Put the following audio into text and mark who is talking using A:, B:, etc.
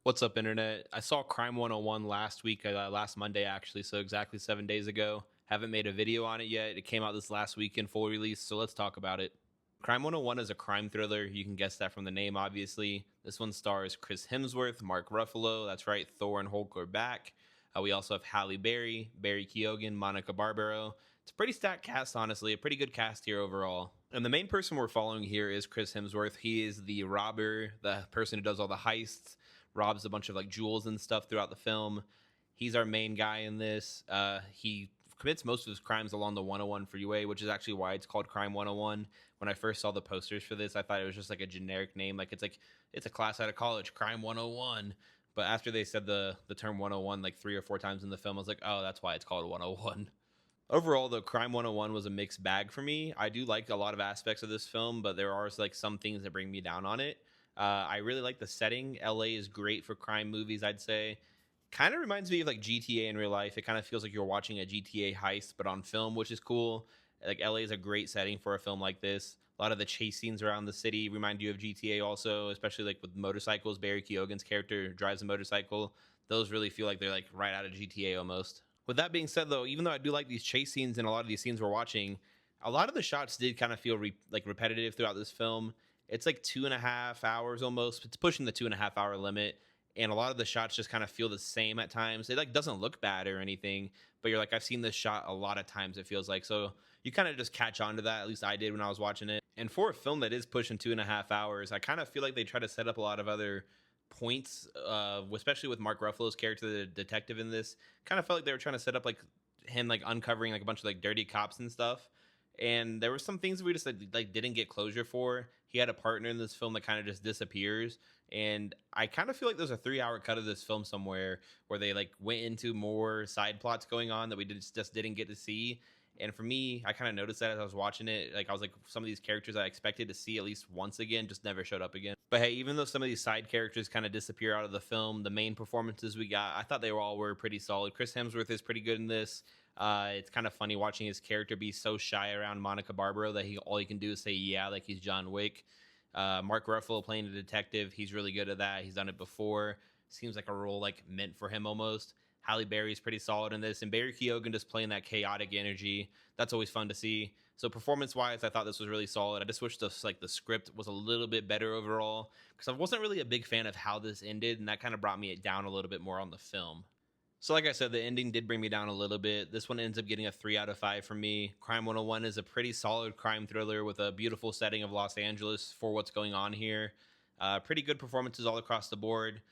A: What's up, internet? I saw Crime 101 last week, last Monday actually, so exactly 7 days ago. Haven't made a video on it yet. It came out this last week in full release, so let's talk about it. Crime 101 is a crime thriller. You can guess that from the name, obviously. This one stars Chris Hemsworth, Mark Ruffalo. That's right, Thor and Hulk are back. We also have Halle Berry, Barry Keoghan, Monica Barbaro. It's a pretty stacked cast, honestly. A pretty good cast here overall. And the main person we're following here is Chris Hemsworth. He is the robber, the person who does all the heists, robs a bunch of like jewels and stuff throughout the film. He's our main guy in this. He commits most of his crimes along the 101 freeway, which is actually why it's called Crime 101. When I first saw the posters for this, I thought it was just like a generic name, like it's a class out of college, Crime 101. But after they said the term 101 like 3 or 4 times in the film, I was like, oh, that's why it's called 101. Overall, the Crime 101 was a mixed bag for me. I do like a lot of aspects of this film, but there are like some things that bring me down on it. I really like the setting. LA is great for crime movies, I'd say. Kind of reminds me of like GTA in real life. It kind of feels like you're watching a GTA heist, but on film, which is cool. Like LA is a great setting for a film like this. A lot of the chase scenes around the city remind you of GTA also, especially like with motorcycles. Barry Keoghan's character drives a motorcycle. Those really feel like they're like right out of GTA almost. With that being said, though, even though I do like these chase scenes and a lot of these scenes we're watching, a lot of the shots did kind of feel like repetitive throughout this film. It's like 2.5 hours almost. It's pushing the 2.5 hour limit, and a lot of the shots just kind of feel the same at times. It like doesn't look bad or anything, but you're like, I've seen this shot a lot of times. It feels like so you kind of just catch on to that. At least I did when I was watching it. And for a film that is pushing 2.5 hours, I kind of feel like they try to set up a lot of other points, especially with Mark Ruffalo's character, the detective in this. Kind of felt like they were trying to set up like him like uncovering like a bunch of like dirty cops and stuff. And there were some things we just like didn't get closure for. He had a partner in this film that kind of just disappears, and I kind of feel like there's a 3 hour cut of this film somewhere where they like went into more side plots going on that we just didn't get to see. And for me, I kind of noticed that as I was watching it. Like I was like, some of these characters I expected to see at least once again just never showed up again. But hey, even though some of these side characters kind of disappear out of the film, the main performances we got, I thought they were pretty solid. Chris Hemsworth is pretty good in this. It's kind of funny watching his character be so shy around Monica Barbaro that all he can do is say yeah, like he's John Wick. Mark Ruffalo playing a detective, he's really good at that. He's done it before. Seems like a role like meant for him almost. Halle Berry's pretty solid in this, and Barry Keoghan just playing that chaotic energy. That's always fun to see. So performance-wise, I thought this was really solid. I just wish the script was a little bit better overall because I wasn't really a big fan of how this ended, and that kind of brought me down a little bit more on the film. So, like I said, the ending did bring me down a little bit. This one ends up getting a 3 out of 5 from me. Crime 101 is a pretty solid crime thriller with a beautiful setting of Los Angeles for what's going on here. Pretty good performances all across the board.